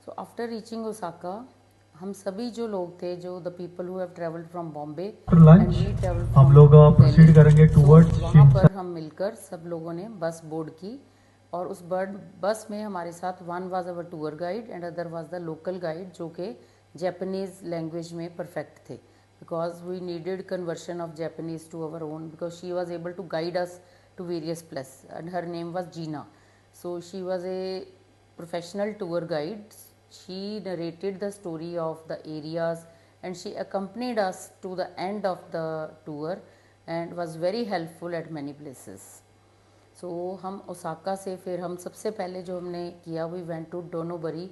So after reaching Osaka, हम सभी जो लोग थे, जो the people who have travelled from Bombay after and lunch we travelled हम फ्रॉम लोग दिल्ली, प्रोसीड करेंगे सो टूवर्ड्स वहाँ शिनसा। पर हम मिलकर सब लोगों ने बस बोर्ड की। और उस बस में हमारे साथ one was our tour guide and other was the local guide, जो कि जापानीज़ लैंग्वेज में परफेक्ट थे, because we needed conversion of Japanese to our own, because she was able to guide us to various place and her name was Gina. So she was a professional tour guide. She narrated the story of the areas and she accompanied us to the end of the tour and was very helpful at many places. So हम Osaka से फिर हम सबसे पहले जो हमने किया, we went to डोनोबरी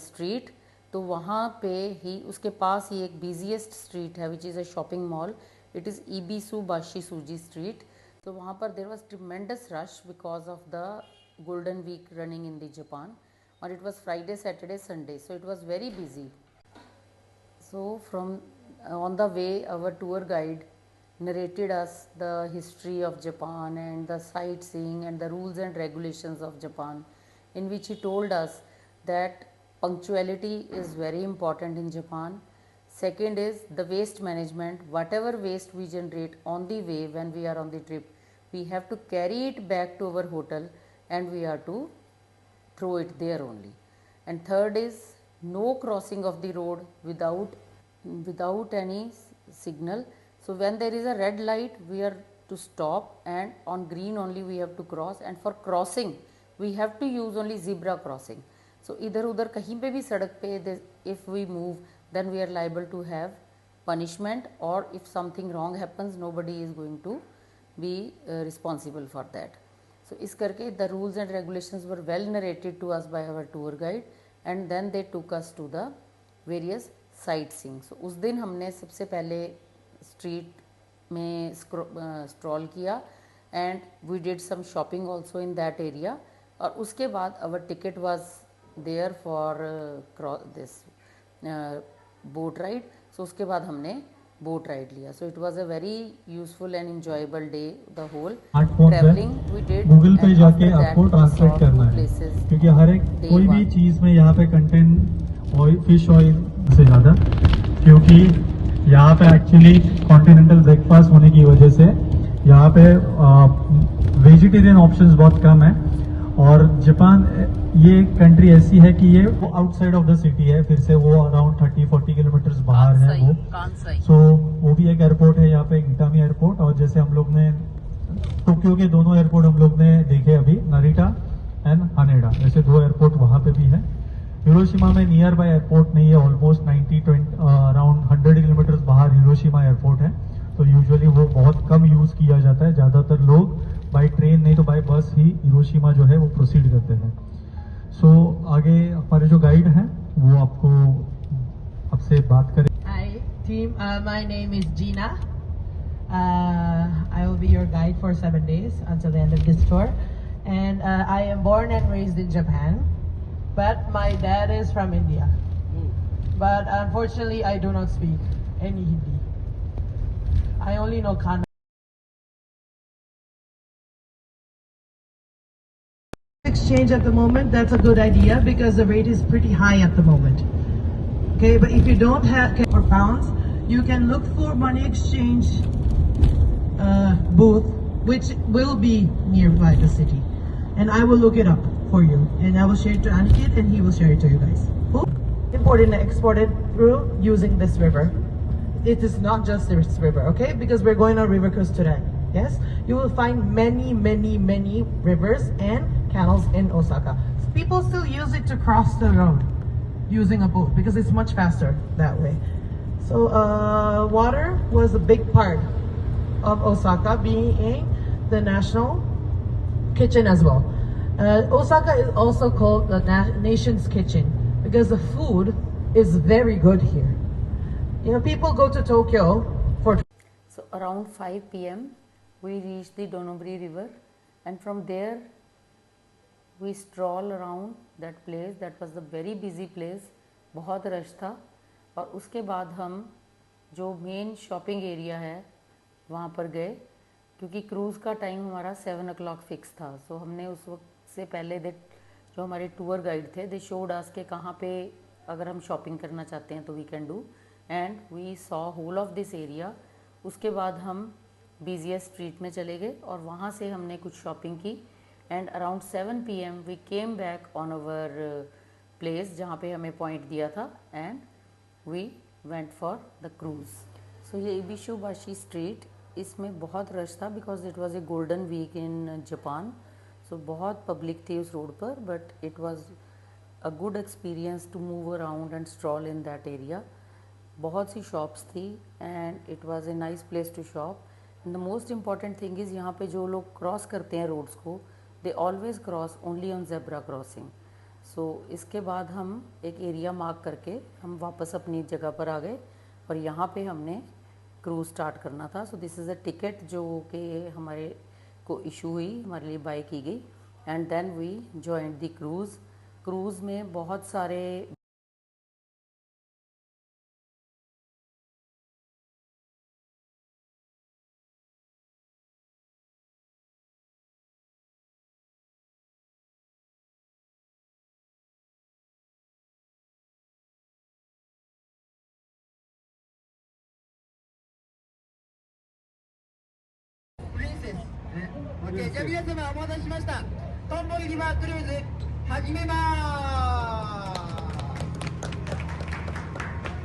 street. तो वहाँ पे ही उसके पास ही एक बिजीएस्ट स्ट्रीट है which is a shopping mall. It is Ebisu bashi suji street. तो वहाँ पर there was tremendous rush because of the golden week running in the Japan, or it was Friday, Saturday, Sunday, so it was very busy. So from on the way, our tour guide narrated us the history of Japan and the sightseeing and the rules and regulations of Japan, in which he told us that punctuality is very important in Japan. Second is the waste management. Whatever waste we generate on the way when we are on the trip, we have to carry it back to our hotel and we are to throw it there only. And third is no crossing of the road without any signal. So when there is a red light, we are to stop, and on green only we have to cross. And for crossing, we have to use only zebra crossing. So इधर उधर कहीं पे भी सड़क पे if we move, then we are liable to have punishment, or if something wrong happens, nobody is going to be responsible for that. So इस करके the rules and regulations were well narrated to us by our tour guide, and then they took us to the various sightseeing. So उस दिन हमने सबसे पहले street में stroll किया and we did some shopping also in that area. और उसके बाद our ticket was there for this boat ride. So उसके बाद हमने बोट राइड लिया. So it was a very useful and enjoyable day, the whole smartphone traveling we से did. Google पे And जाके after that आपको we ट्रांसलेट saw करना 2 है, places क्योंकि on हर एक day कोई भी 1. चीज़ में यहाँ पे कंटेंट ऑयल, फिश ऑयल से ज़्यादा, क्योंकि यहाँ पे एक्चुअली कॉन्टिनेंटल ब्रेकफास्ट होने की वजह से यहाँ पे वेजिटेरियन ऑप्शंस बहुत कम है. और जापान ये कंट्री ऐसी है कि ये वो आउटसाइड ऑफ द सिटी है, फिर से वो अराउंड 30-40 किलोमीटर बाहर है वो. सो वो भी एक एयरपोर्ट है यहाँ पे, इटामी एयरपोर्ट. और जैसे हम लोग ने टोक्यो के दोनों एयरपोर्ट हम लोग ने देखे अभी, नारिटा एंड हानेडा, ऐसे 2 एयरपोर्ट वहाँ पे भी है. हिरोशिमा में नियर बाय एयरपोर्ट नहीं है, ऑलमोस्ट 90-20 अराउंड 100 किलोमीटर बाहर हिरोशिमा एयरपोर्ट है. तो यूजुअली वो बहुत कम यूज किया जाता है. ज़्यादातर लोग बाय ट्रेन नहीं तो बाय बस ही हिरोशिमा जो है वो प्रोसीड करते हैं. सो आगे हमारे जो गाइड हैं वो आपको आपसे बात करें. Hi team, my name is Gina. I will be your guide for 7 days until the end of this tour. And I am born and raised in Japan, but my dad is from India. But unfortunately, I do not speak any Hindi. I only know Kannada. Exchange at the moment, that's a good idea because the rate is pretty high at the moment. Okay, but if you don't have for pounds, you can look for money exchange booth, which will be nearby the city, and I will look it up for you, and I will share it to Anikit, and he will share it to you guys. Imported and exported through using this river. It is not just this river, okay? Because we're going on river cruise today. Yes, you will find many rivers and canals in Osaka. People still use it to cross the road using a boat because it's much faster that way. So water was a big part of Osaka, being the national kitchen as well. Osaka is also called the nation's kitchen because the food is very good here. You know, people go to Tokyo for. So around 5 p.m. we reached the Donobari river, and from there we stroll around that place. That was the very busy place, बहुत rush था. और उसके बाद हम जो main shopping area है वहाँ पर गए, क्योंकि क्रूज़ का टाइम हमारा 7 o'clock फिक्स था. सो हमने उस वक्त से पहले जो हमारे टूर गाइड थे, दे शोड अस के कहाँ पे अगर हम शॉपिंग करना चाहते हैं तो we can do, and we saw whole of this area. उसके बाद हम बिजिएस्ट स्ट्रीट में चले गए और वहाँ से हमने कुछ शॉपिंग की, and around 7 PM we came back on our place जहाँ पे हमें पॉइंट दिया था, and we went for the cruise. So ये इबिशुबाशी स्ट्रीट, इसमें बहुत रश था because it was a golden week in Japan. So बहुत पब्लिक थी उस रोड पर, but it was a good experience to move around and stroll in that area. बहुत सी शॉप्स थी and it was a nice place to shop. The most important thing is यहाँ पे जो लोग क्रॉस करते हैं रोड्स को, they always cross only on zebra crossing. So इसके बाद हम एक एरिया मार्क करके हम वापस अपनी जगह पर आ गए और यहाँ पे हमने क्रूज़ स्टार्ट करना था। So this is a ticket जो कि हमारे को इशू हुई, हमारे लिए बाय की गई, and then we joined the cruise. Cruise में बहुत सारे OK、じゃあ皆様お待たせしました。トンボイリバークルーズ始めまーす。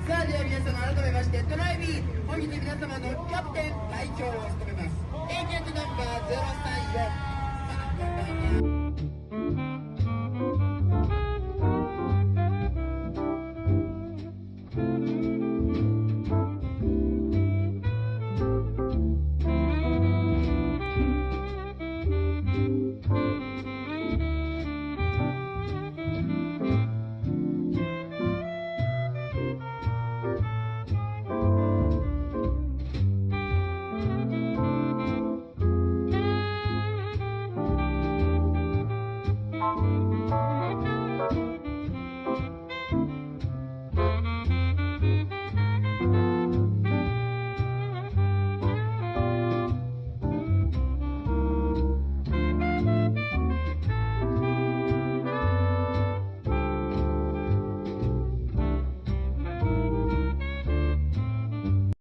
さあでは皆様改めましてトライビー、本日皆様のキャプテン隊長を務めますエージェントナンバー034